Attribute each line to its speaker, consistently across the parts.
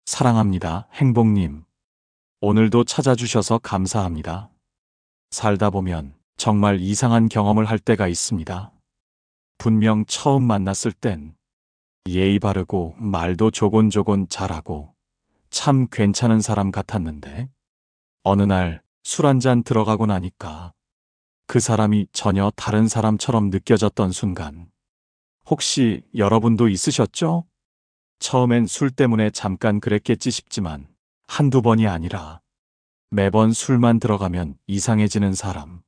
Speaker 1: 사랑합니다, 행복님. 오늘도 찾아주셔서 감사합니다. 살다 보면 정말 이상한 경험을 할 때가 있습니다. 분명 처음 만났을 땐 예의 바르고 말도 조곤조곤 잘하고 참 괜찮은 사람 같았는데 어느 날 술 한잔 들어가고 나니까 그 사람이 전혀 다른 사람처럼 느껴졌던 순간. 혹시 여러분도 있으셨죠? 처음엔 술 때문에 잠깐 그랬겠지 싶지만 한두 번이 아니라 매번 술만 들어가면 이상해지는 사람.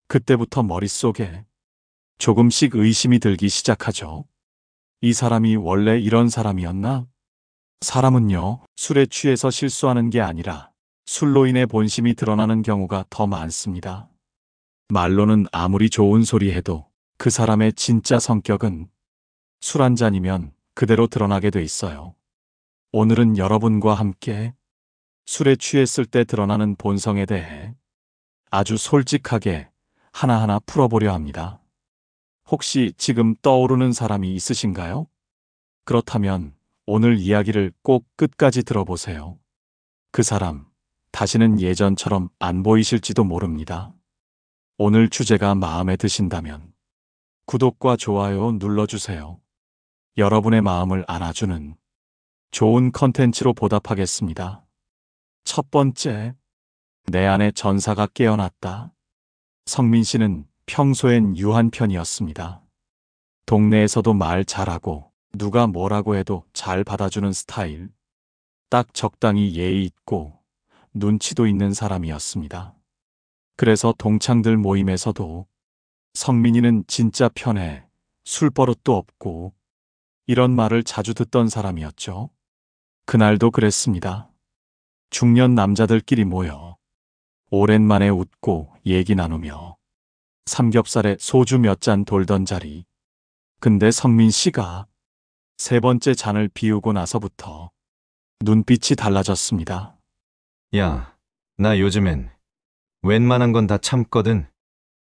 Speaker 1: 그때부터 머릿속에 조금씩 의심이 들기 시작하죠. 이 사람이 원래 이런 사람이었나? 사람은요, 술에 취해서 실수하는 게 아니라 술로 인해 본심이 드러나는 경우가 더 많습니다. 말로는 아무리 좋은 소리 해도 그 사람의 진짜 성격은 술 한 잔이면 그대로 드러나게 돼 있어요. 오늘은 여러분과 함께 술에 취했을 때 드러나는 본성에 대해 아주 솔직하게 하나하나 풀어보려 합니다. 혹시 지금 떠오르는 사람이 있으신가요? 그렇다면 오늘 이야기를 꼭 끝까지 들어보세요. 그 사람, 다시는 예전처럼 안 보이실지도 모릅니다. 오늘 주제가 마음에 드신다면 구독과 좋아요 눌러주세요. 여러분의 마음을 안아주는 좋은 컨텐츠로 보답하겠습니다. 첫 번째, 내 안에 전사가 깨어났다. 성민 씨는 평소엔 유한 편이었습니다. 동네에서도 말 잘하고 누가 뭐라고 해도 잘 받아주는 스타일. 딱 적당히 예의 있고 눈치도 있는 사람이었습니다. 그래서 동창들 모임에서도 성민이는 진짜 편해, 술버릇도 없고 이런 말을 자주 듣던 사람이었죠. 그날도 그랬습니다. 중년 남자들끼리 모여 오랜만에 웃고 얘기 나누며 삼겹살에 소주 몇 잔 돌던 자리. 근데 성민 씨가 세 번째 잔을 비우고 나서부터 눈빛이 달라졌습니다.
Speaker 2: 야, 나 요즘엔 웬만한 건 다 참거든.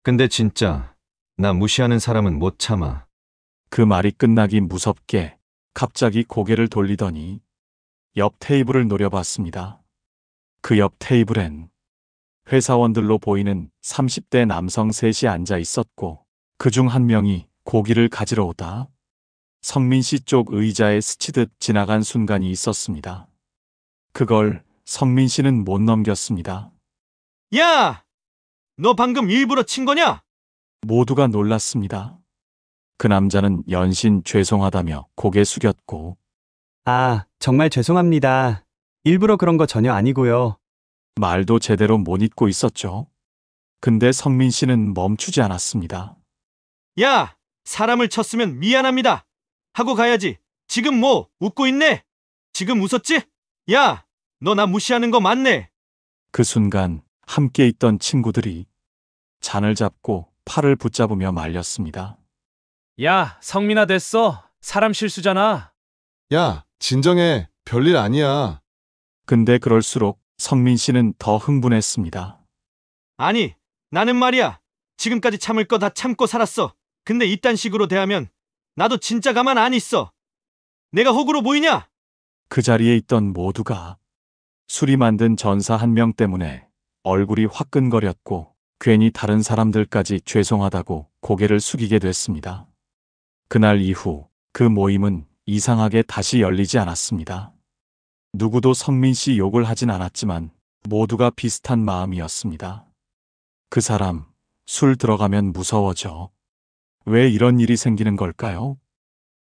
Speaker 2: 근데 진짜 나 무시하는 사람은 못 참아.
Speaker 1: 그 말이 끝나기 무섭게 갑자기 고개를 돌리더니 옆 테이블을 노려봤습니다. 그 옆 테이블엔 회사원들로 보이는 30대 남성 셋이 앉아 있었고 그중 한 명이 고기를 가지러 오다 성민 씨 쪽 의자에 스치듯 지나간 순간이 있었습니다. 그걸 성민 씨는 못 넘겼습니다.
Speaker 3: 야! 너 방금 일부러 친 거냐?
Speaker 1: 모두가 놀랐습니다. 그 남자는 연신 죄송하다며 고개 숙였고
Speaker 4: 아, 정말 죄송합니다. 일부러 그런 거 전혀 아니고요.
Speaker 1: 말도 제대로 못 잇고 있었죠. 근데 성민 씨는 멈추지 않았습니다.
Speaker 3: 야! 사람을 쳤으면 미안합니다. 하고 가야지. 지금 뭐 웃고 있네? 지금 웃었지? 야! 너 나 무시하는 거 맞네.
Speaker 1: 그 순간 함께 있던 친구들이 잔을 잡고 팔을 붙잡으며 말렸습니다.
Speaker 5: 야, 성민아 됐어. 사람 실수잖아.
Speaker 6: 야, 진정해. 별일 아니야.
Speaker 1: 근데 그럴수록 성민 씨는 더 흥분했습니다.
Speaker 3: 아니, 나는 말이야. 지금까지 참을 거 다 참고 살았어. 근데 이딴 식으로 대하면 나도 진짜 가만 안 있어. 내가 호구로 보이냐?
Speaker 1: 그 자리에 있던 모두가 술이 만든 전사 한 명 때문에 얼굴이 화끈거렸고 괜히 다른 사람들까지 죄송하다고 고개를 숙이게 됐습니다. 그날 이후 그 모임은 이상하게 다시 열리지 않았습니다. 누구도 성민 씨 욕을 하진 않았지만 모두가 비슷한 마음이었습니다. 그 사람, 술 들어가면 무서워져. 왜 이런 일이 생기는 걸까요?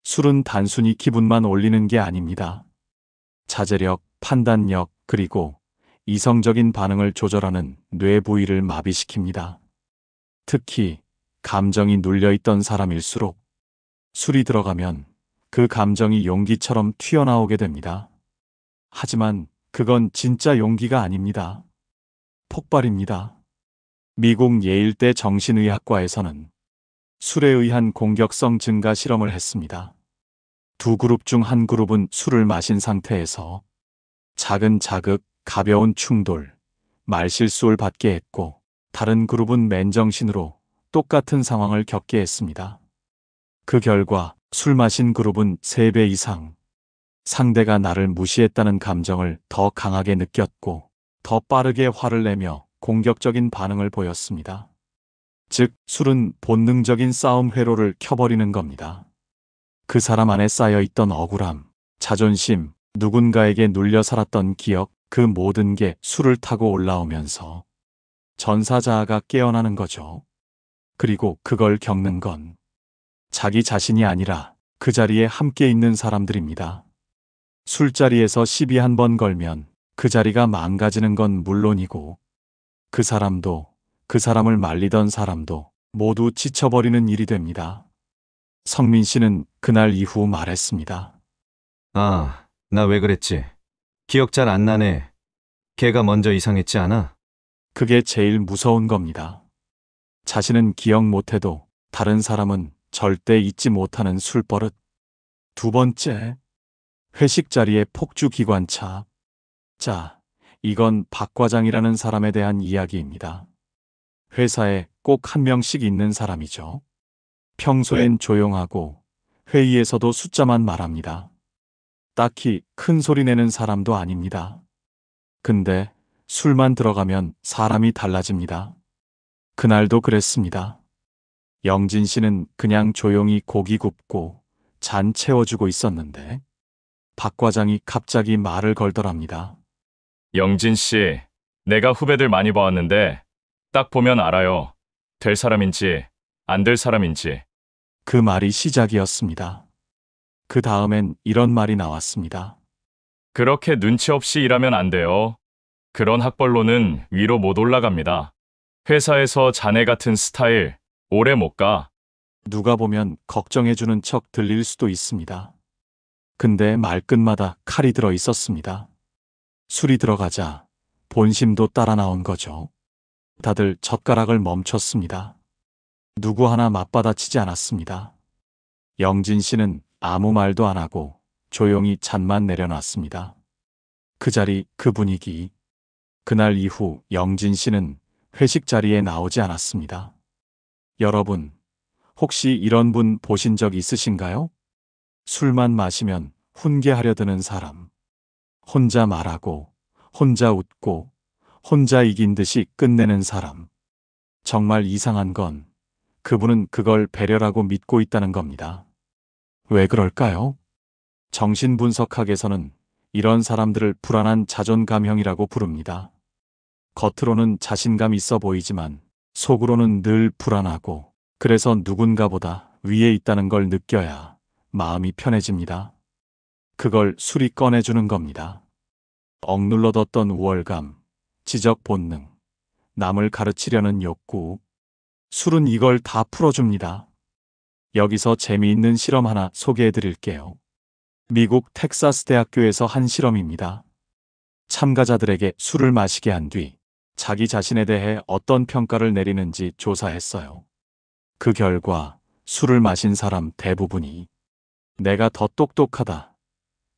Speaker 1: 술은 단순히 기분만 올리는 게 아닙니다. 자제력, 판단력, 그리고 이성적인 반응을 조절하는 뇌 부위를 마비시킵니다. 특히 감정이 눌려있던 사람일수록 술이 들어가면 그 감정이 용기처럼 튀어나오게 됩니다. 하지만 그건 진짜 용기가 아닙니다. 폭발입니다. 미국 예일대 정신의학과에서는 술에 의한 공격성 증가 실험을 했습니다. 두 그룹 중 한 그룹은 술을 마신 상태에서 작은 자극, 가벼운 충돌, 말실수를 받게 했고 다른 그룹은 맨정신으로 똑같은 상황을 겪게 했습니다. 그 결과 술 마신 그룹은 3배 이상, 상대가 나를 무시했다는 감정을 더 강하게 느꼈고 더 빠르게 화를 내며 공격적인 반응을 보였습니다. 즉, 술은 본능적인 싸움 회로를 켜버리는 겁니다. 그 사람 안에 쌓여있던 억울함, 자존심, 누군가에게 눌려 살았던 기억, 그 모든 게 술을 타고 올라오면서 전사자아가 깨어나는 거죠. 그리고 그걸 겪는 건 자기 자신이 아니라 그 자리에 함께 있는 사람들입니다. 술자리에서 시비 한 번 걸면 그 자리가 망가지는 건 물론이고 그 사람도 그 사람을 말리던 사람도 모두 지쳐버리는 일이 됩니다. 성민 씨는 그날 이후 말했습니다.
Speaker 2: 아, 나 왜 그랬지? 기억 잘 안 나네. 걔가 먼저 이상했지 않아?
Speaker 1: 그게 제일 무서운 겁니다. 자신은 기억 못해도 다른 사람은 절대 잊지 못하는 술버릇. 두 번째, 회식 자리의 폭주 기관차. 자, 이건 박 과장이라는 사람에 대한 이야기입니다. 회사에 꼭 한 명씩 있는 사람이죠. 평소엔 조용하고 회의에서도 숫자만 말합니다. 딱히 큰 소리 내는 사람도 아닙니다. 근데 술만 들어가면 사람이 달라집니다. 그날도 그랬습니다. 영진 씨는 그냥 조용히 고기 굽고 잔 채워주고 있었는데 박 과장이 갑자기 말을 걸더랍니다.
Speaker 7: 영진 씨, 내가 후배들 많이 봐왔는데 딱 보면 알아요. 될 사람인지 안 될 사람인지.
Speaker 1: 그 말이 시작이었습니다. 그 다음엔 이런 말이 나왔습니다.
Speaker 7: 그렇게 눈치 없이 일하면 안 돼요. 그런 학벌로는 위로 못 올라갑니다. 회사에서 자네 같은 스타일 오래 못 가.
Speaker 1: 누가 보면 걱정해주는 척 들릴 수도 있습니다. 근데 말끝마다 칼이 들어 있었습니다. 술이 들어가자 본심도 따라 나온 거죠. 다들 젓가락을 멈췄습니다. 누구 하나 맞받아치지 않았습니다. 영진 씨는 아무 말도 안 하고 조용히 잔만 내려놨습니다. 그 자리, 그 분위기. 그날 이후 영진 씨는 회식 자리에 나오지 않았습니다. 여러분, 혹시 이런 분 보신 적 있으신가요? 술만 마시면 훈계하려 드는 사람. 혼자 말하고, 혼자 웃고, 혼자 이긴 듯이 끝내는 사람. 정말 이상한 건 그분은 그걸 배려라고 믿고 있다는 겁니다. 왜 그럴까요? 정신분석학에서는 이런 사람들을 불안한 자존감형이라고 부릅니다. 겉으로는 자신감 있어 보이지만 속으로는 늘 불안하고 그래서 누군가보다 위에 있다는 걸 느껴야 마음이 편해집니다. 그걸 술이 꺼내주는 겁니다. 억눌러뒀던 우월감, 지적 본능, 남을 가르치려는 욕구. 술은 이걸 다 풀어줍니다. 여기서 재미있는 실험 하나 소개해 드릴게요. 미국 텍사스 대학교에서 한 실험입니다. 참가자들에게 술을 마시게 한 뒤 자기 자신에 대해 어떤 평가를 내리는지 조사했어요. 그 결과 술을 마신 사람 대부분이 내가 더 똑똑하다,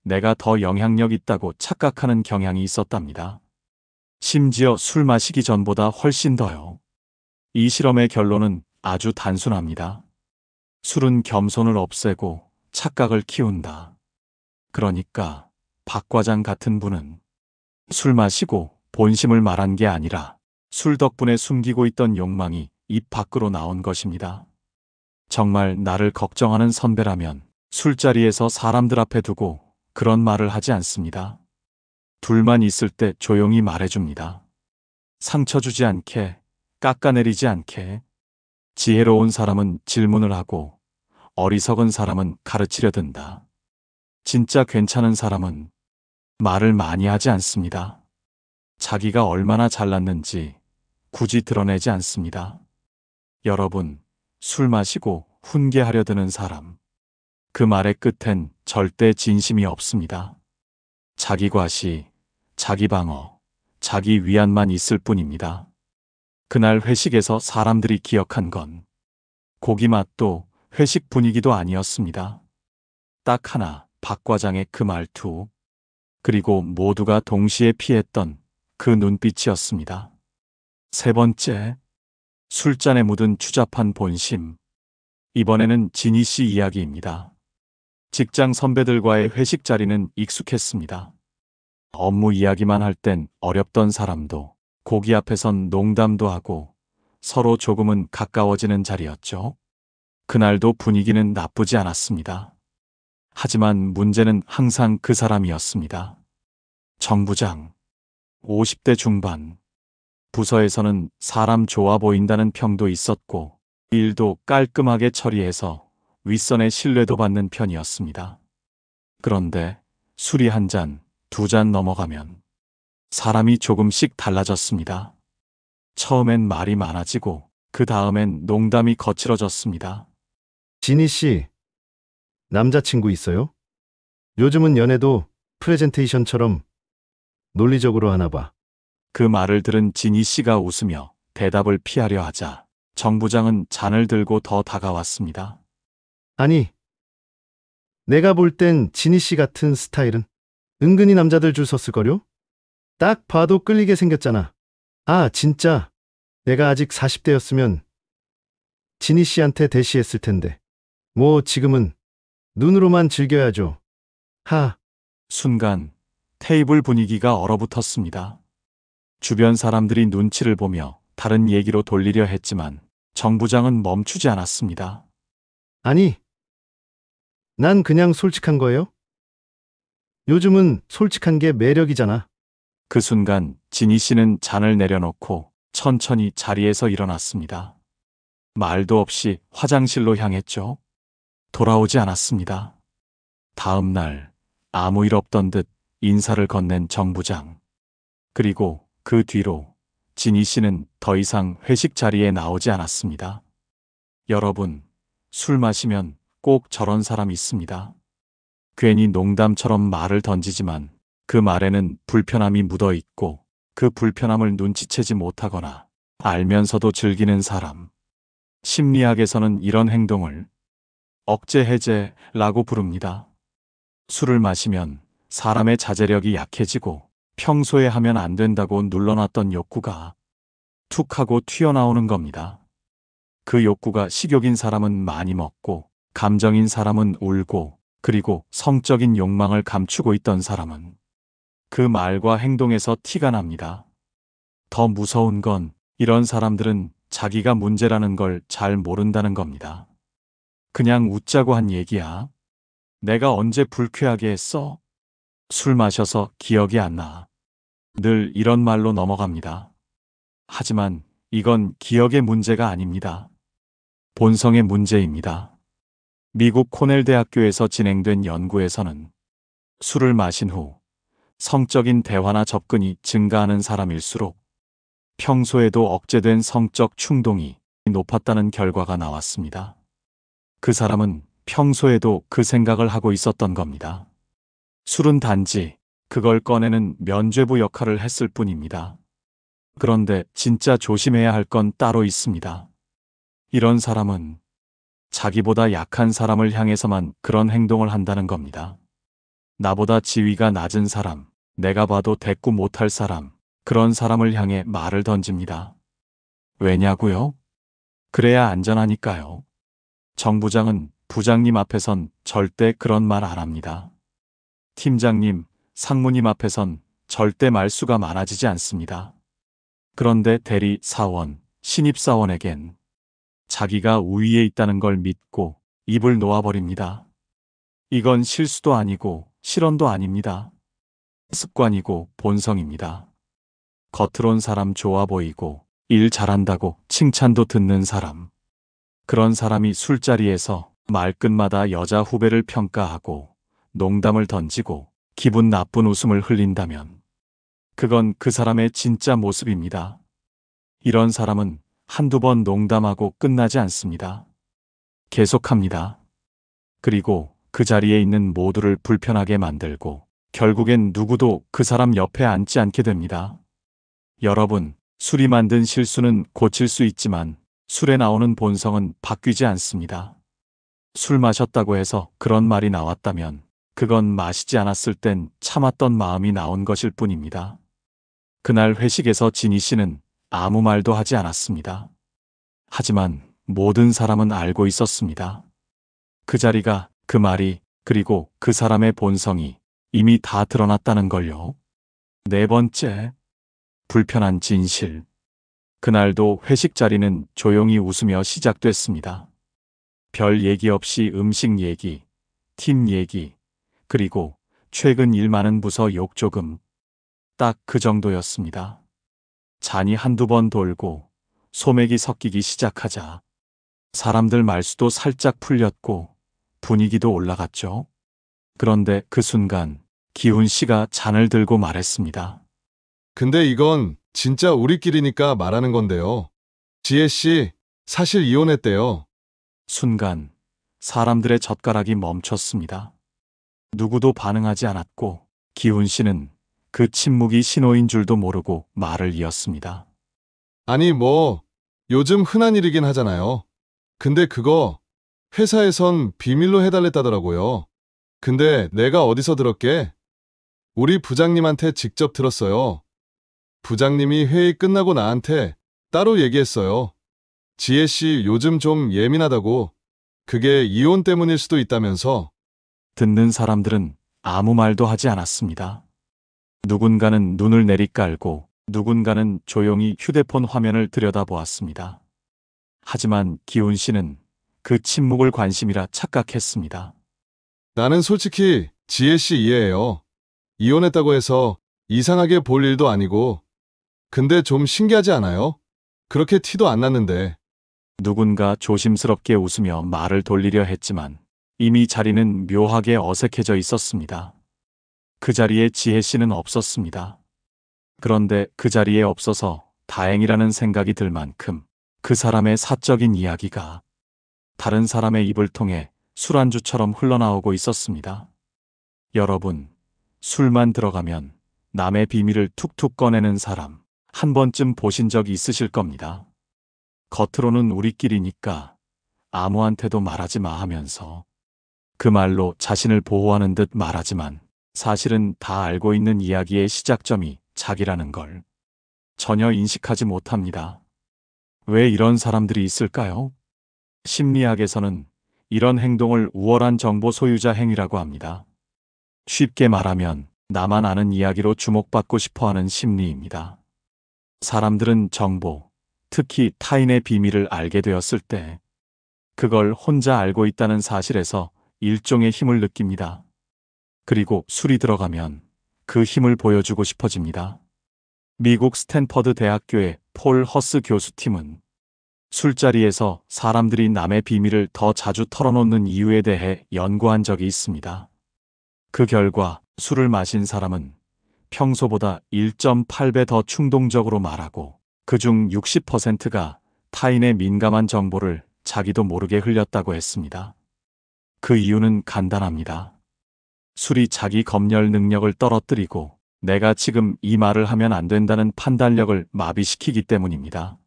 Speaker 1: 내가 더 영향력 있다고 착각하는 경향이 있었답니다. 심지어 술 마시기 전보다 훨씬 더요. 이 실험의 결론은 아주 단순합니다. 술은 겸손을 없애고 착각을 키운다. 그러니까 박 과장 같은 분은 술 마시고 본심을 말한 게 아니라 술 덕분에 숨기고 있던 욕망이 입 밖으로 나온 것입니다. 정말 나를 걱정하는 선배라면 술자리에서 사람들 앞에 두고 그런 말을 하지 않습니다. 둘만 있을 때 조용히 말해줍니다. 상처 주지 않게, 깎아내리지 않게. 지혜로운 사람은 질문을 하고 어리석은 사람은 가르치려 든다. 진짜 괜찮은 사람은 말을 많이 하지 않습니다. 자기가 얼마나 잘났는지 굳이 드러내지 않습니다. 여러분, 술 마시고 훈계하려 드는 사람. 그 말의 끝엔 절대 진심이 없습니다. 자기 과시, 자기 방어, 자기 위안만 있을 뿐입니다. 그날 회식에서 사람들이 기억한 건 고기 맛도 회식 분위기도 아니었습니다. 딱 하나, 박 과장의 그 말투, 그리고 모두가 동시에 피했던 그 눈빛이었습니다. 세 번째, 술잔에 묻은 추잡한 본심. 이번에는 진희 씨 이야기입니다. 직장 선배들과의 회식 자리는 익숙했습니다. 업무 이야기만 할 땐 어렵던 사람도 고기 앞에선 농담도 하고 서로 조금은 가까워지는 자리였죠. 그날도 분위기는 나쁘지 않았습니다. 하지만 문제는 항상 그 사람이었습니다. 정 부장. 50대 중반. 부서에서는 사람 좋아 보인다는 평도 있었고 일도 깔끔하게 처리해서 윗선의 신뢰도 받는 편이었습니다. 그런데 술이 한 잔, 두 잔 넘어가면 사람이 조금씩 달라졌습니다. 처음엔 말이 많아지고 그 다음엔 농담이 거칠어졌습니다.
Speaker 8: 진희 씨, 남자친구 있어요? 요즘은 연애도 프레젠테이션처럼 논리적으로 하나 봐.
Speaker 1: 그 말을 들은 진희 씨가 웃으며 대답을 피하려 하자 정 부장은 잔을 들고 더 다가왔습니다.
Speaker 8: 아니, 내가 볼 땐 진희 씨 같은 스타일은 은근히 남자들 줄 섰을걸요? 딱 봐도 끌리게 생겼잖아. 아, 진짜. 내가 아직 40대였으면 진희 씨한테 대시했을 텐데. 뭐 지금은 눈으로만 즐겨야죠. 하.
Speaker 1: 순간 테이블 분위기가 얼어붙었습니다. 주변 사람들이 눈치를 보며 다른 얘기로 돌리려 했지만 정 부장은 멈추지 않았습니다.
Speaker 8: 아니, 난 그냥 솔직한 거예요. 요즘은 솔직한 게 매력이잖아.
Speaker 1: 그 순간 진희 씨는 잔을 내려놓고 천천히 자리에서 일어났습니다. 말도 없이 화장실로 향했죠. 돌아오지 않았습니다. 다음 날 아무 일 없던 듯 인사를 건넨 정 부장. 그리고 그 뒤로 진희 씨는 더 이상 회식 자리에 나오지 않았습니다. 여러분, 술 마시면 꼭 저런 사람 있습니다. 괜히 농담처럼 말을 던지지만 그 말에는 불편함이 묻어 있고 그 불편함을 눈치채지 못하거나 알면서도 즐기는 사람. 심리학에서는 이런 행동을 억제 해제라고 부릅니다. 술을 마시면 사람의 자제력이 약해지고 평소에 하면 안 된다고 눌러놨던 욕구가 툭 하고 튀어나오는 겁니다. 그 욕구가 식욕인 사람은 많이 먹고 감정인 사람은 울고 그리고 성적인 욕망을 감추고 있던 사람은 그 말과 행동에서 티가 납니다. 더 무서운 건 이런 사람들은 자기가 문제라는 걸 잘 모른다는 겁니다. 그냥 웃자고 한 얘기야. 내가 언제 불쾌하게 했어? 술 마셔서 기억이 안 나. 늘 이런 말로 넘어갑니다. 하지만 이건 기억의 문제가 아닙니다. 본성의 문제입니다. 미국 코넬 대학교에서 진행된 연구에서는 술을 마신 후 성적인 대화나 접근이 증가하는 사람일수록 평소에도 억제된 성적 충동이 높았다는 결과가 나왔습니다. 그 사람은 평소에도 그 생각을 하고 있었던 겁니다. 술은 단지 그걸 꺼내는 면죄부 역할을 했을 뿐입니다. 그런데 진짜 조심해야 할 건 따로 있습니다. 이런 사람은 자기보다 약한 사람을 향해서만 그런 행동을 한다는 겁니다. 나보다 지위가 낮은 사람, 내가 봐도 대꾸 못할 사람, 그런 사람을 향해 말을 던집니다. 왜냐고요? 그래야 안전하니까요. 정 부장은 부장님 앞에선 절대 그런 말 안 합니다. 팀장님, 상무님 앞에선 절대 말수가 많아지지 않습니다. 그런데 대리 사원, 신입 사원에겐 자기가 우위에 있다는 걸 믿고 입을 놓아버립니다. 이건 실수도 아니고 실언도 아닙니다. 습관이고 본성입니다. 겉으론 사람 좋아 보이고 일 잘한다고 칭찬도 듣는 사람. 그런 사람이 술자리에서 말끝마다 여자 후배를 평가하고 농담을 던지고 기분 나쁜 웃음을 흘린다면 그건 그 사람의 진짜 모습입니다. 이런 사람은 한두 번 농담하고 끝나지 않습니다. 계속합니다. 그리고 그 자리에 있는 모두를 불편하게 만들고 결국엔 누구도 그 사람 옆에 앉지 않게 됩니다. 여러분, 술이 만든 실수는 고칠 수 있지만 술에 나오는 본성은 바뀌지 않습니다. 술 마셨다고 해서 그런 말이 나왔다면 그건 마시지 않았을 땐 참았던 마음이 나온 것일 뿐입니다. 그날 회식에서 진희 씨는 아무 말도 하지 않았습니다. 하지만 모든 사람은 알고 있었습니다. 그 자리가, 그 말이 그리고 그 사람의 본성이 이미 다 드러났다는 걸요. 네 번째, 불편한 진실. 그날도 회식 자리는 조용히 웃으며 시작됐습니다. 별 얘기 없이 음식 얘기, 팀 얘기, 그리고 최근 일 많은 부서 욕 조금. 딱 그 정도였습니다. 잔이 한두 번 돌고 소맥이 섞이기 시작하자 사람들 말수도 살짝 풀렸고 분위기도 올라갔죠. 그런데 그 순간 기훈 씨가 잔을 들고 말했습니다.
Speaker 6: 근데 이건 진짜 우리끼리니까 말하는 건데요. 지혜 씨, 사실 이혼했대요.
Speaker 1: 순간 사람들의 젓가락이 멈췄습니다. 누구도 반응하지 않았고 기훈 씨는 그 침묵이 신호인 줄도 모르고 말을 이었습니다.
Speaker 6: 아니, 뭐, 요즘 흔한 일이긴 하잖아요. 근데 그거 회사에선 비밀로 해달랬다더라고요. 근데 내가 어디서 들었게? 우리 부장님한테 직접 들었어요. 부장님이 회의 끝나고 나한테 따로 얘기했어요. 지혜 씨 요즘 좀 예민하다고. 그게 이혼 때문일 수도 있다면서.
Speaker 1: 듣는 사람들은 아무 말도 하지 않았습니다. 누군가는 눈을 내리깔고 누군가는 조용히 휴대폰 화면을 들여다보았습니다. 하지만 기훈 씨는 그 침묵을 관심이라 착각했습니다.
Speaker 6: 나는 솔직히 지혜 씨 이해해요. 이혼했다고 해서 이상하게 볼 일도 아니고. 근데 좀 신기하지 않아요? 그렇게 티도 안 났는데.
Speaker 1: 누군가 조심스럽게 웃으며 말을 돌리려 했지만 이미 자리는 묘하게 어색해져 있었습니다. 그 자리에 지혜 씨는 없었습니다. 그런데 그 자리에 없어서 다행이라는 생각이 들 만큼 그 사람의 사적인 이야기가 다른 사람의 입을 통해 술안주처럼 흘러나오고 있었습니다. 여러분, 술만 들어가면 남의 비밀을 툭툭 꺼내는 사람 한 번쯤 보신 적 있으실 겁니다. 겉으로는 우리끼리니까 아무한테도 말하지 마 하면서 그 말로 자신을 보호하는 듯 말하지만 사실은 다 알고 있는 이야기의 시작점이 자기라는 걸 전혀 인식하지 못합니다. 왜 이런 사람들이 있을까요? 심리학에서는 이런 행동을 우월한 정보 소유자 행위라고 합니다. 쉽게 말하면 나만 아는 이야기로 주목받고 싶어하는 심리입니다. 사람들은 정보, 특히 타인의 비밀을 알게 되었을 때 그걸 혼자 알고 있다는 사실에서 일종의 힘을 느낍니다. 그리고 술이 들어가면 그 힘을 보여주고 싶어집니다. 미국 스탠퍼드 대학교의 폴 허스 교수팀은 술자리에서 사람들이 남의 비밀을 더 자주 털어놓는 이유에 대해 연구한 적이 있습니다. 그 결과 술을 마신 사람은 평소보다 1.8배 더 충동적으로 말하고 그중 60%가 타인의 민감한 정보를 자기도 모르게 흘렸다고 했습니다. 그 이유는 간단합니다. 술이 자기 검열 능력을 떨어뜨리고 내가 지금 이 말을 하면 안 된다는 판단력을 마비시키기 때문입니다.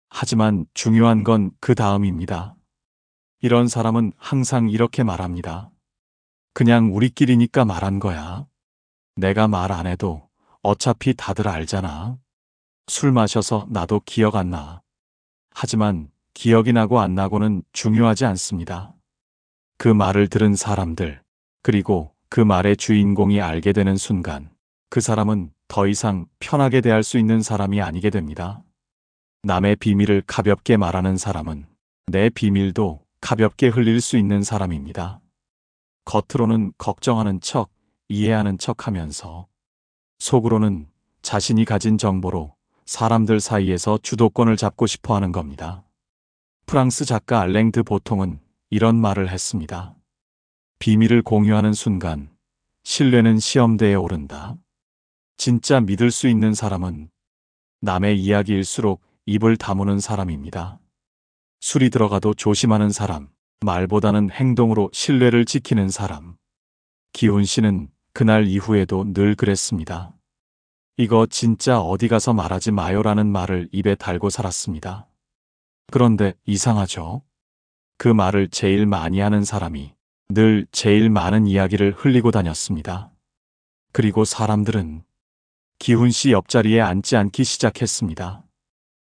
Speaker 1: 하지만 중요한 건 그 다음입니다. 이런 사람은 항상 이렇게 말합니다. 그냥 우리끼리니까 말한 거야. 내가 말 안 해도 어차피 다들 알잖아. 술 마셔서 나도 기억 안 나. 하지만 기억이 나고 안 나고는 중요하지 않습니다. 그 말을 들은 사람들, 그리고 그 말의 주인공이 알게 되는 순간 그 사람은 더 이상 편하게 대할 수 있는 사람이 아니게 됩니다. 남의 비밀을 가볍게 말하는 사람은 내 비밀도 가볍게 흘릴 수 있는 사람입니다. 겉으로는 걱정하는 척, 이해하는 척 하면서 속으로는 자신이 가진 정보로 사람들 사이에서 주도권을 잡고 싶어 하는 겁니다. 프랑스 작가 알랭 드 보통은 이런 말을 했습니다. 비밀을 공유하는 순간 신뢰는 시험대에 오른다. 진짜 믿을 수 있는 사람은 남의 이야기일수록 입을 다무는 사람입니다. 술이 들어가도 조심하는 사람, 말보다는 행동으로 신뢰를 지키는 사람. 기훈 씨는 그날 이후에도 늘 그랬습니다. 이거 진짜 어디 가서 말하지 마요라는 말을 입에 달고 살았습니다. 그런데 이상하죠? 그 말을 제일 많이 하는 사람이 늘 제일 많은 이야기를 흘리고 다녔습니다. 그리고 사람들은 기훈 씨 옆자리에 앉지 않기 시작했습니다.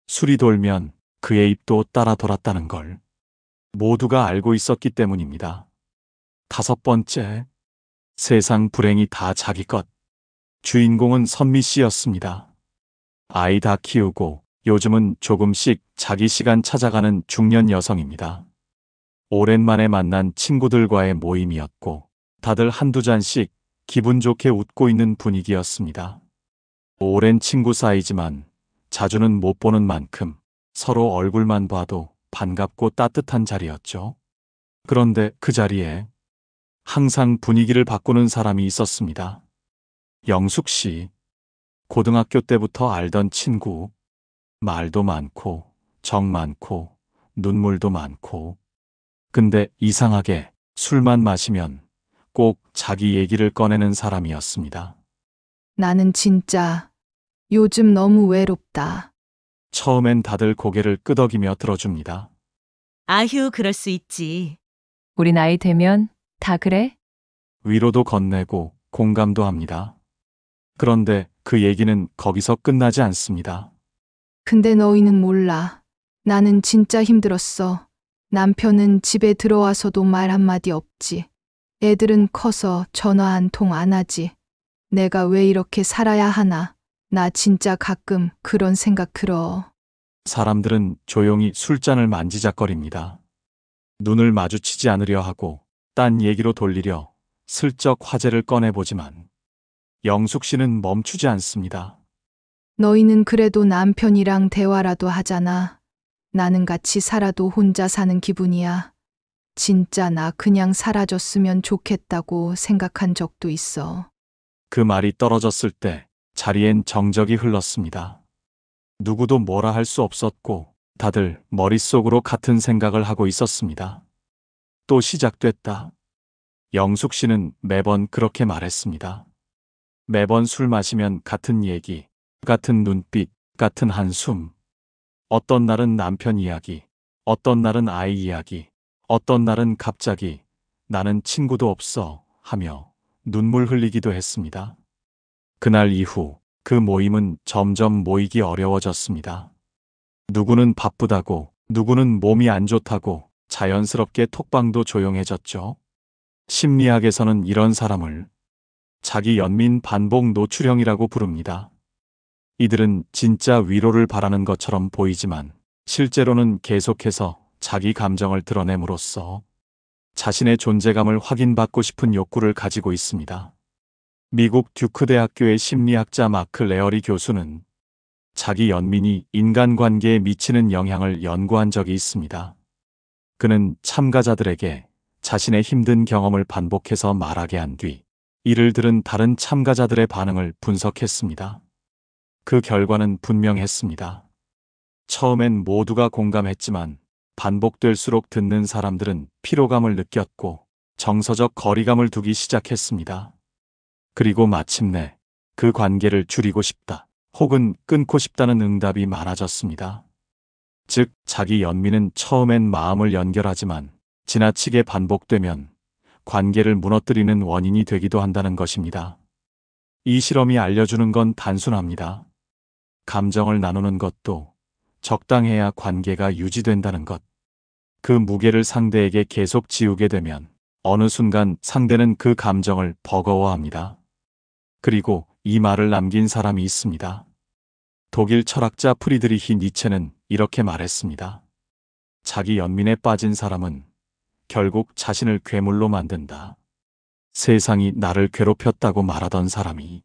Speaker 1: 술이 돌면 그의 입도 따라 돌았다는 걸 모두가 알고 있었기 때문입니다. 5번째. 세상 불행이 다 자기 것. 주인공은 선미 씨였습니다. 아이 다 키우고 요즘은 조금씩 자기 시간 찾아가는 중년 여성입니다. 오랜만에 만난 친구들과의 모임이었고 다들 한두 잔씩 기분 좋게 웃고 있는 분위기였습니다. 오랜 친구 사이지만 자주는 못 보는 만큼 서로 얼굴만 봐도 반갑고 따뜻한 자리였죠. 그런데 그 자리에 항상 분위기를 바꾸는 사람이 있었습니다. 영숙 씨. 고등학교 때부터 알던 친구. 말도 많고, 정 많고, 눈물도 많고. 근데 이상하게 술만 마시면 꼭 자기 얘기를 꺼내는 사람이었습니다.
Speaker 9: 나는 진짜 요즘 너무 외롭다.
Speaker 1: 처음엔 다들 고개를 끄덕이며 들어줍니다.
Speaker 10: 아휴, 그럴 수 있지.
Speaker 11: 우리 나이 되면 다 그래?
Speaker 1: 위로도 건네고 공감도 합니다. 그런데 그 얘기는 거기서 끝나지 않습니다.
Speaker 9: 근데 너희는 몰라. 나는 진짜 힘들었어. 남편은 집에 들어와서도 말 한마디 없지. 애들은 커서 전화 한 통 안 하지. 내가 왜 이렇게 살아야 하나. 나 진짜 가끔 그런 생각 들어.
Speaker 1: 사람들은 조용히 술잔을 만지작거립니다. 눈을 마주치지 않으려 하고 딴 얘기로 돌리려 슬쩍 화제를 꺼내보지만 영숙 씨는 멈추지 않습니다.
Speaker 9: 너희는 그래도 남편이랑 대화라도 하잖아. 나는 같이 살아도 혼자 사는 기분이야. 진짜 나 그냥 사라졌으면 좋겠다고 생각한 적도 있어.
Speaker 1: 그 말이 떨어졌을 때 자리엔 정적이 흘렀습니다. 누구도 뭐라 할 수 없었고 다들 머릿속으로 같은 생각을 하고 있었습니다. 또 시작됐다. 영숙 씨는 매번 그렇게 말했습니다. 매번 술 마시면 같은 얘기, 같은 눈빛, 같은 한숨. 어떤 날은 남편 이야기, 어떤 날은 아이 이야기, 어떤 날은 갑자기 나는 친구도 없어 하며 눈물 흘리기도 했습니다. 그날 이후 그 모임은 점점 모이기 어려워졌습니다. 누구는 바쁘다고, 누구는 몸이 안 좋다고 자연스럽게 톡방도 조용해졌죠. 심리학에서는 이런 사람을 자기 연민 반복 노출형이라고 부릅니다. 이들은 진짜 위로를 바라는 것처럼 보이지만 실제로는 계속해서 자기 감정을 드러냄으로써 자신의 존재감을 확인받고 싶은 욕구를 가지고 있습니다. 미국 듀크 대학교의 심리학자 마크 레어리 교수는 자기 연민이 인간관계에 미치는 영향을 연구한 적이 있습니다. 그는 참가자들에게 자신의 힘든 경험을 반복해서 말하게 한 뒤 이를 들은 다른 참가자들의 반응을 분석했습니다. 그 결과는 분명했습니다. 처음엔 모두가 공감했지만 반복될수록 듣는 사람들은 피로감을 느꼈고 정서적 거리감을 두기 시작했습니다. 그리고 마침내 그 관계를 줄이고 싶다 혹은 끊고 싶다는 응답이 많아졌습니다. 즉, 자기 연민은 처음엔 마음을 연결하지만 지나치게 반복되면 관계를 무너뜨리는 원인이 되기도 한다는 것입니다. 이 실험이 알려주는 건 단순합니다. 감정을 나누는 것도 적당해야 관계가 유지된다는 것. 그 무게를 상대에게 계속 지우게 되면 어느 순간 상대는 그 감정을 버거워합니다. 그리고 이 말을 남긴 사람이 있습니다. 독일 철학자 프리드리히 니체는 이렇게 말했습니다. 자기 연민에 빠진 사람은 결국 자신을 괴물로 만든다. 세상이 나를 괴롭혔다고 말하던 사람이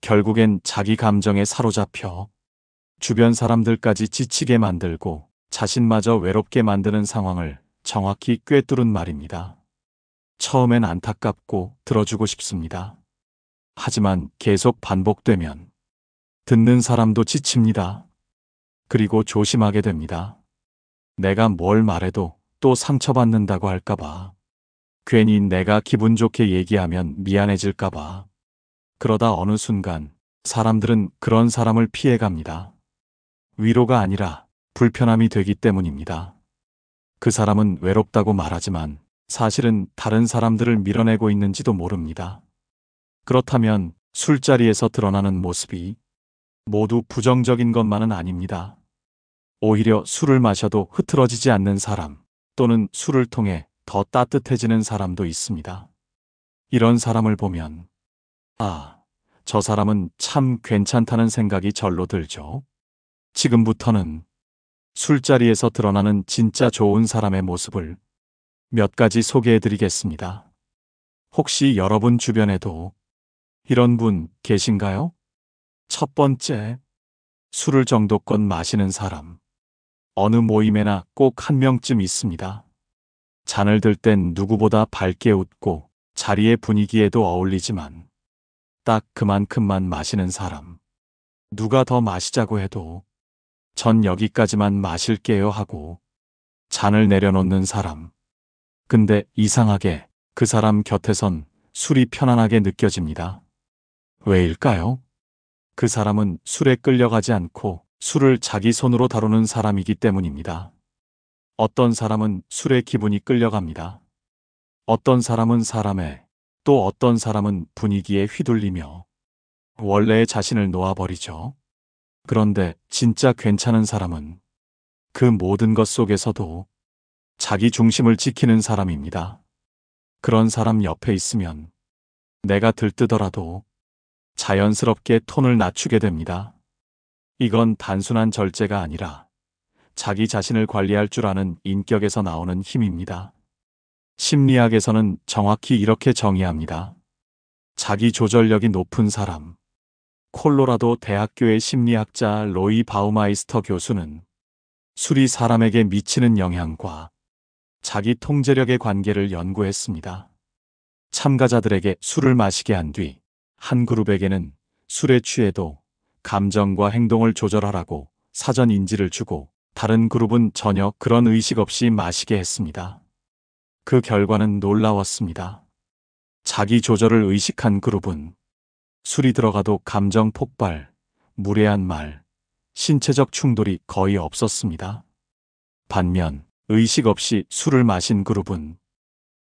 Speaker 1: 결국엔 자기 감정에 사로잡혀 주변 사람들까지 지치게 만들고 자신마저 외롭게 만드는 상황을 정확히 꿰뚫은 말입니다. 처음엔 안타깝고 들어주고 싶습니다. 하지만 계속 반복되면 듣는 사람도 지칩니다. 그리고 조심하게 됩니다. 내가 뭘 말해도 또 상처받는다고 할까봐. 괜히 내가 기분 좋게 얘기하면 미안해질까봐. 그러다 어느 순간 사람들은 그런 사람을 피해갑니다. 위로가 아니라 불편함이 되기 때문입니다. 그 사람은 외롭다고 말하지만 사실은 다른 사람들을 밀어내고 있는지도 모릅니다. 그렇다면 술자리에서 드러나는 모습이 모두 부정적인 것만은 아닙니다. 오히려 술을 마셔도 흐트러지지 않는 사람 또는 술을 통해 더 따뜻해지는 사람도 있습니다. 이런 사람을 보면, 아, 저 사람은 참 괜찮다는 생각이 절로 들죠. 지금부터는 술자리에서 드러나는 진짜 좋은 사람의 모습을 몇 가지 소개해 드리겠습니다. 혹시 여러분 주변에도 이런 분 계신가요? 첫 번째, 술을 정도껏 마시는 사람. 어느 모임에나 꼭 한 명쯤 있습니다. 잔을 들 땐 누구보다 밝게 웃고 자리의 분위기에도 어울리지만 딱 그만큼만 마시는 사람. 누가 더 마시자고 해도 전 여기까지만 마실게요 하고 잔을 내려놓는 사람. 근데 이상하게 그 사람 곁에선 술이 편안하게 느껴집니다. 왜일까요? 그 사람은 술에 끌려가지 않고 술을 자기 손으로 다루는 사람이기 때문입니다. 어떤 사람은 술에 기분이 끌려갑니다. 어떤 사람은 사람에, 또 어떤 사람은 분위기에 휘둘리며 원래의 자신을 놓아버리죠. 그런데 진짜 괜찮은 사람은 그 모든 것 속에서도 자기 중심을 지키는 사람입니다. 그런 사람 옆에 있으면 내가 들뜨더라도 자연스럽게 톤을 낮추게 됩니다. 이건 단순한 절제가 아니라 자기 자신을 관리할 줄 아는 인격에서 나오는 힘입니다. 심리학에서는 정확히 이렇게 정의합니다. 자기 조절력이 높은 사람. 콜로라도 대학교의 심리학자 로이 바우마이스터 교수는 술이 사람에게 미치는 영향과 자기 통제력의 관계를 연구했습니다. 참가자들에게 술을 마시게 한 뒤 한 그룹에게는 술에 취해도 감정과 행동을 조절하라고 사전 인지를 주고 다른 그룹은 전혀 그런 의식 없이 마시게 했습니다. 그 결과는 놀라웠습니다. 자기 조절을 의식한 그룹은 술이 들어가도 감정 폭발, 무례한 말, 신체적 충돌이 거의 없었습니다. 반면 의식 없이 술을 마신 그룹은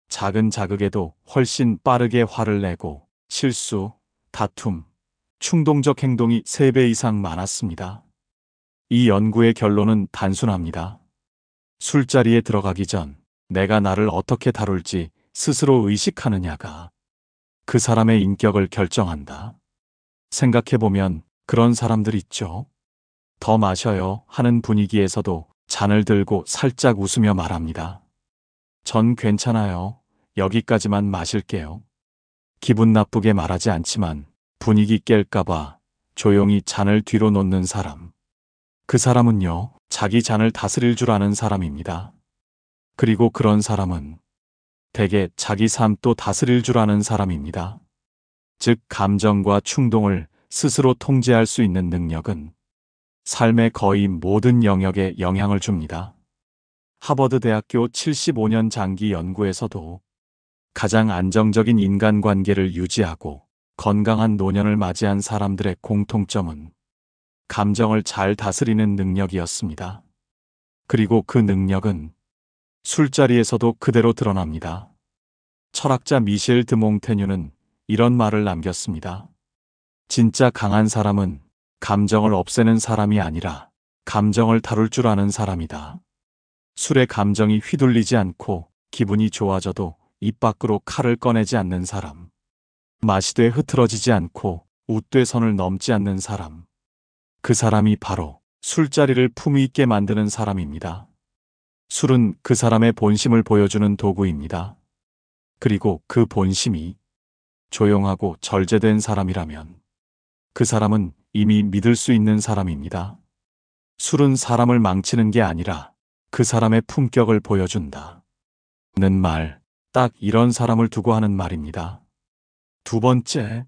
Speaker 1: 작은 자극에도 훨씬 빠르게 화를 내고 실수, 다툼, 충동적 행동이 3배 이상 많았습니다. 이 연구의 결론은 단순합니다. 술자리에 들어가기 전 내가 나를 어떻게 다룰지 스스로 의식하느냐가 그 사람의 인격을 결정한다. 생각해보면 그런 사람들 있죠. 더 마셔요 하는 분위기에서도 잔을 들고 살짝 웃으며 말합니다. 전 괜찮아요. 여기까지만 마실게요. 기분 나쁘게 말하지 않지만 분위기 깰까봐 조용히 잔을 뒤로 놓는 사람. 그 사람은요, 자기 잔을 다스릴 줄 아는 사람입니다. 그리고 그런 사람은 대개 자기 삶도 다스릴 줄 아는 사람입니다. 즉, 감정과 충동을 스스로 통제할 수 있는 능력은 삶의 거의 모든 영역에 영향을 줍니다. 하버드 대학교 75년 장기 연구에서도 가장 안정적인 인간관계를 유지하고 건강한 노년을 맞이한 사람들의 공통점은 감정을 잘 다스리는 능력이었습니다. 그리고 그 능력은 술자리에서도 그대로 드러납니다. 철학자 미셸 드 몽테뉴는 이런 말을 남겼습니다. 진짜 강한 사람은 감정을 없애는 사람이 아니라 감정을 다룰 줄 아는 사람이다. 술에 감정이 휘둘리지 않고 기분이 좋아져도 입 밖으로 칼을 꺼내지 않는 사람. 마시되 흐트러지지 않고 웃되 선을 넘지 않는 사람. 그 사람이 바로 술자리를 품위 있게 만드는 사람입니다. 술은 그 사람의 본심을 보여주는 도구입니다. 그리고 그 본심이 조용하고 절제된 사람이라면 그 사람은 이미 믿을 수 있는 사람입니다. 술은 사람을 망치는 게 아니라 그 사람의 품격을 보여준다. 는 말, 딱 이런 사람을 두고 하는 말입니다. 두 번째,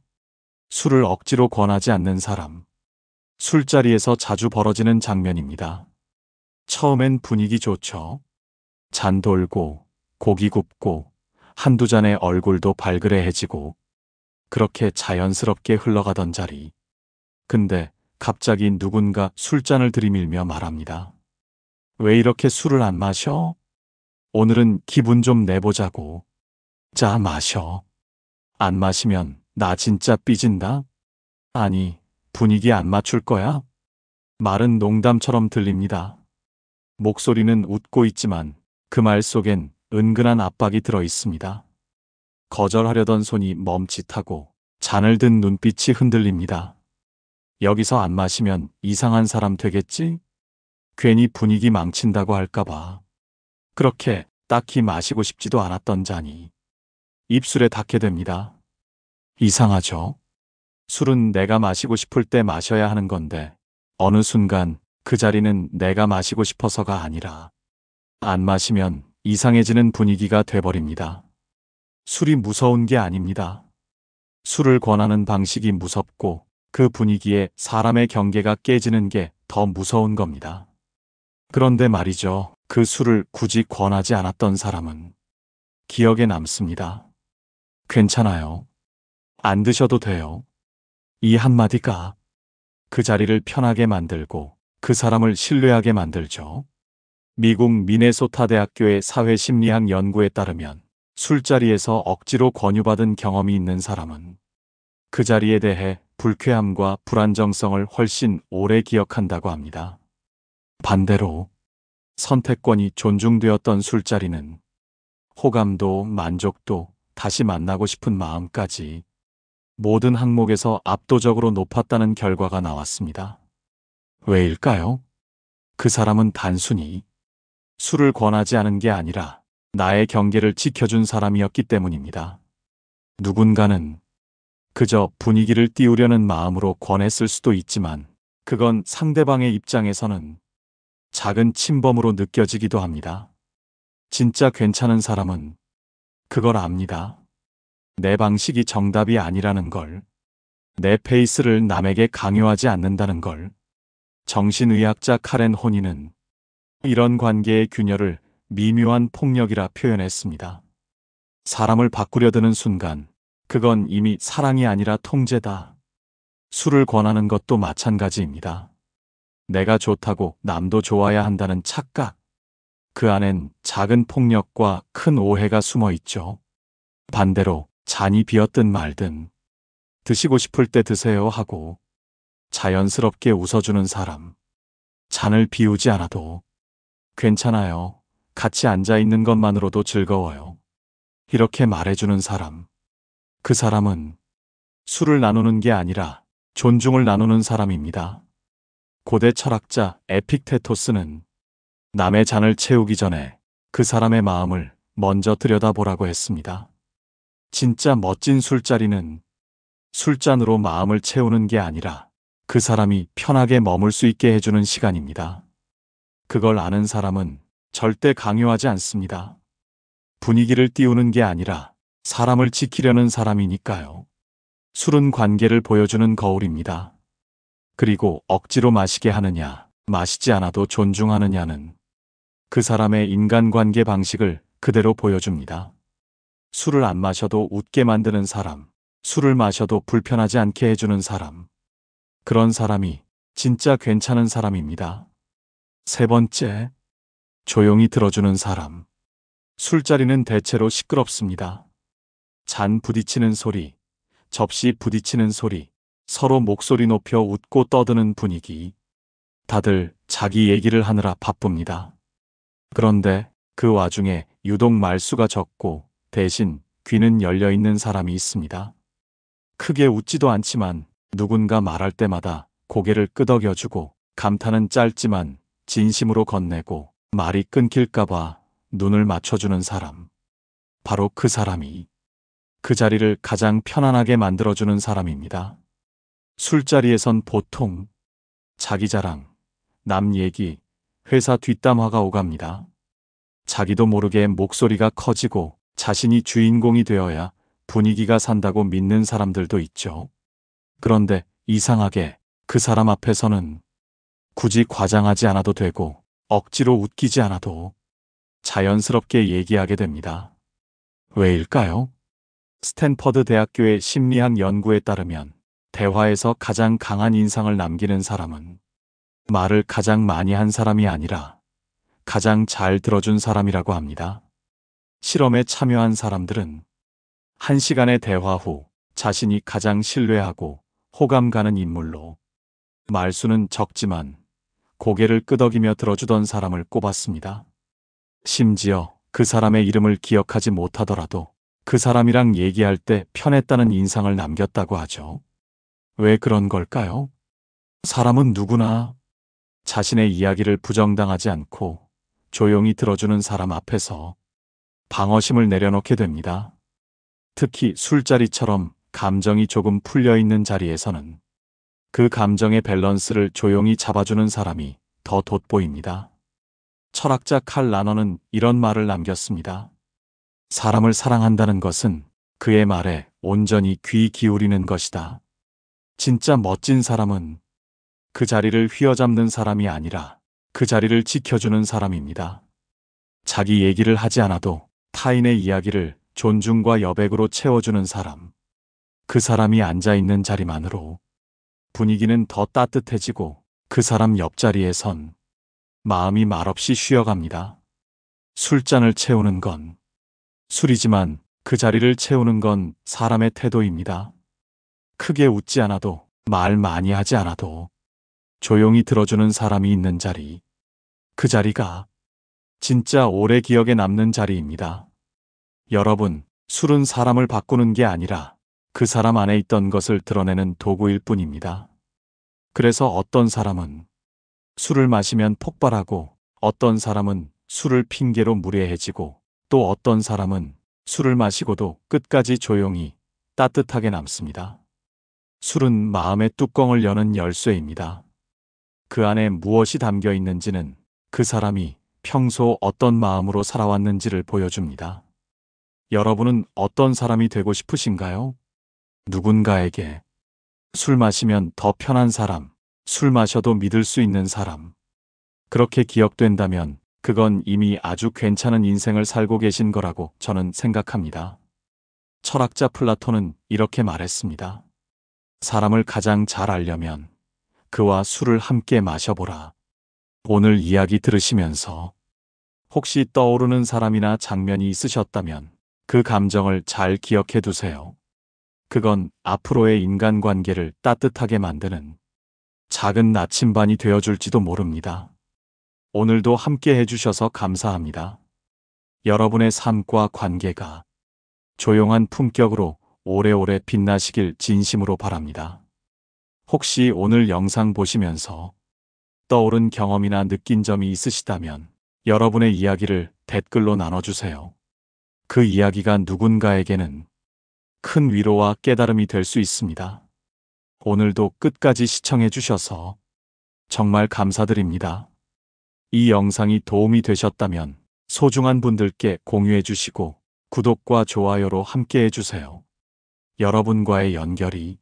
Speaker 1: 술을 억지로 권하지 않는 사람. 술자리에서 자주 벌어지는 장면입니다. 처음엔 분위기 좋죠. 잔 돌고, 고기 굽고, 한두 잔에 얼굴도 발그레해지고, 그렇게 자연스럽게 흘러가던 자리. 근데 갑자기 누군가 술잔을 들이밀며 말합니다. 왜 이렇게 술을 안 마셔? 오늘은 기분 좀 내보자고. 자, 마셔. 안 마시면 나 진짜 삐진다? 아니, 분위기 안 맞출 거야? 말은 농담처럼 들립니다. 목소리는 웃고 있지만 그 말 속엔 은근한 압박이 들어 있습니다. 거절하려던 손이 멈칫하고 잔을 든 눈빛이 흔들립니다. 여기서 안 마시면 이상한 사람 되겠지? 괜히 분위기 망친다고 할까봐. 그렇게 딱히 마시고 싶지도 않았던 잔이 입술에 닿게 됩니다. 이상하죠? 술은 내가 마시고 싶을 때 마셔야 하는 건데 어느 순간 그 자리는 내가 마시고 싶어서가 아니라 안 마시면 이상해지는 분위기가 돼버립니다. 술이 무서운 게 아닙니다. 술을 권하는 방식이 무섭고 그 분위기에 사람의 경계가 깨지는 게 더 무서운 겁니다. 그런데 말이죠. 그 술을 굳이 권하지 않았던 사람은 기억에 남습니다. 괜찮아요. 안 드셔도 돼요. 이 한마디가 그 자리를 편하게 만들고 그 사람을 신뢰하게 만들죠. 미국 미네소타 대학교의 사회심리학 연구에 따르면 술자리에서 억지로 권유받은 경험이 있는 사람은 그 자리에 대해 불쾌함과 불안정성을 훨씬 오래 기억한다고 합니다. 반대로 선택권이 존중되었던 술자리는 호감도 만족도 다시 만나고 싶은 마음까지 모든 항목에서 압도적으로 높았다는 결과가 나왔습니다. 왜일까요? 그 사람은 단순히 술을 권하지 않은 게 아니라 나의 경계를 지켜준 사람이었기 때문입니다. 누군가는 그저 분위기를 띄우려는 마음으로 권했을 수도 있지만 그건 상대방의 입장에서는 작은 침범으로 느껴지기도 합니다. 진짜 괜찮은 사람은 그걸 압니다. 내 방식이 정답이 아니라는 걸, 내 페이스를 남에게 강요하지 않는다는 걸. 정신의학자 카렌 호니는 이런 관계의 균열을 미묘한 폭력이라 표현했습니다. 사람을 바꾸려 드는 순간 그건 이미 사랑이 아니라 통제다. 술을 권하는 것도 마찬가지입니다. 내가 좋다고 남도 좋아야 한다는 착각. 그 안엔 작은 폭력과 큰 오해가 숨어 있죠. 반대로 잔이 비었든 말든 드시고 싶을 때 드세요 하고 자연스럽게 웃어주는 사람. 잔을 비우지 않아도 괜찮아요. 같이 앉아 있는 것만으로도 즐거워요. 이렇게 말해주는 사람. 그 사람은 술을 나누는 게 아니라 존중을 나누는 사람입니다. 고대 철학자 에픽테토스는 남의 잔을 채우기 전에 그 사람의 마음을 먼저 들여다보라고 했습니다. 진짜 멋진 술자리는 술잔으로 마음을 채우는 게 아니라 그 사람이 편하게 머물 수 있게 해주는 시간입니다. 그걸 아는 사람은 절대 강요하지 않습니다. 분위기를 띄우는 게 아니라 사람을 지키려는 사람이니까요. 술은 관계를 보여주는 거울입니다. 그리고 억지로 마시게 하느냐, 마시지 않아도 존중하느냐는 그 사람의 인간관계 방식을 그대로 보여줍니다. 술을 안 마셔도 웃게 만드는 사람, 술을 마셔도 불편하지 않게 해주는 사람. 그런 사람이 진짜 괜찮은 사람입니다. 세 번째, 조용히 들어주는 사람. 술자리는 대체로 시끄럽습니다. 잔 부딪히는 소리, 접시 부딪히는 소리, 서로 목소리 높여 웃고 떠드는 분위기. 다들 자기 얘기를 하느라 바쁩니다. 그런데 그 와중에 유독 말수가 적고 대신 귀는 열려 있는 사람이 있습니다. 크게 웃지도 않지만 누군가 말할 때마다 고개를 끄덕여주고 감탄은 짧지만 진심으로 건네고 말이 끊길까봐 눈을 맞춰주는 사람. 바로 그 사람이 그 자리를 가장 편안하게 만들어주는 사람입니다. 술자리에선 보통 자기 자랑, 남 얘기, 회사 뒷담화가 오갑니다. 자기도 모르게 목소리가 커지고 자신이 주인공이 되어야 분위기가 산다고 믿는 사람들도 있죠. 그런데 이상하게 그 사람 앞에서는 굳이 과장하지 않아도 되고 억지로 웃기지 않아도 자연스럽게 얘기하게 됩니다. 왜일까요? 스탠퍼드 대학교의 심리학 연구에 따르면 대화에서 가장 강한 인상을 남기는 사람은 말을 가장 많이 한 사람이 아니라 가장 잘 들어준 사람이라고 합니다. 실험에 참여한 사람들은 1시간의 대화 후 자신이 가장 신뢰하고 호감 가는 인물로 말수는 적지만 고개를 끄덕이며 들어주던 사람을 꼽았습니다. 심지어 그 사람의 이름을 기억하지 못하더라도 그 사람이랑 얘기할 때 편했다는 인상을 남겼다고 하죠. 왜 그런 걸까요? 사람은 누구나 자신의 이야기를 부정당하지 않고 조용히 들어주는 사람 앞에서 방어심을 내려놓게 됩니다. 특히 술자리처럼 감정이 조금 풀려 있는 자리에서는 그 감정의 밸런스를 조용히 잡아주는 사람이 더 돋보입니다. 철학자 칼 라너는 이런 말을 남겼습니다. 사람을 사랑한다는 것은 그의 말에 온전히 귀 기울이는 것이다. 진짜 멋진 사람은 그 자리를 휘어잡는 사람이 아니라 그 자리를 지켜주는 사람입니다. 자기 얘기를 하지 않아도 타인의 이야기를 존중과 여백으로 채워주는 사람. 그 사람이 앉아있는 자리만으로 분위기는 더 따뜻해지고 그 사람 옆자리에선 마음이 말없이 쉬어갑니다. 술잔을 채우는 건 술이지만 그 자리를 채우는 건 사람의 태도입니다. 크게 웃지 않아도 말 많이 하지 않아도 조용히 들어주는 사람이 있는 자리. 그 자리가 진짜 오래 기억에 남는 자리입니다. 여러분, 술은 사람을 바꾸는 게 아니라 그 사람 안에 있던 것을 드러내는 도구일 뿐입니다. 그래서 어떤 사람은 술을 마시면 폭발하고 어떤 사람은 술을 핑계로 무례해지고 또 어떤 사람은 술을 마시고도 끝까지 조용히 따뜻하게 남습니다. 술은 마음의 뚜껑을 여는 열쇠입니다. 그 안에 무엇이 담겨 있는지는 그 사람이 평소 어떤 마음으로 살아왔는지를 보여줍니다. 여러분은 어떤 사람이 되고 싶으신가요? 누군가에게 술 마시면 더 편한 사람, 술 마셔도 믿을 수 있는 사람. 그렇게 기억된다면 그건 이미 아주 괜찮은 인생을 살고 계신 거라고 저는 생각합니다. 철학자 플라톤은 이렇게 말했습니다. 사람을 가장 잘 알려면 그와 술을 함께 마셔보라. 오늘 이야기 들으시면서 혹시 떠오르는 사람이나 장면이 있으셨다면 그 감정을 잘 기억해 두세요. 그건 앞으로의 인간관계를 따뜻하게 만드는 작은 나침반이 되어줄지도 모릅니다. 오늘도 함께 해주셔서 감사합니다. 여러분의 삶과 관계가 조용한 품격으로 오래오래 빛나시길 진심으로 바랍니다. 혹시 오늘 영상 보시면서 떠오른 경험이나 느낀 점이 있으시다면 여러분의 이야기를 댓글로 나눠주세요. 그 이야기가 누군가에게는 큰 위로와 깨달음이 될 수 있습니다. 오늘도 끝까지 시청해 주셔서 정말 감사드립니다. 이 영상이 도움이 되셨다면 소중한 분들께 공유해 주시고 구독과 좋아요로 함께 해주세요. 여러분과의 연결이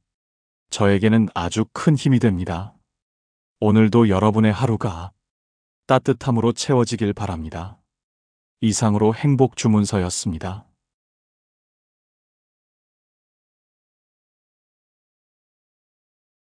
Speaker 1: 저에게는 아주 큰 힘이 됩니다. 오늘도 여러분의 하루가 따뜻함으로 채워지길 바랍니다. 이상으로 행복 주문서였습니다.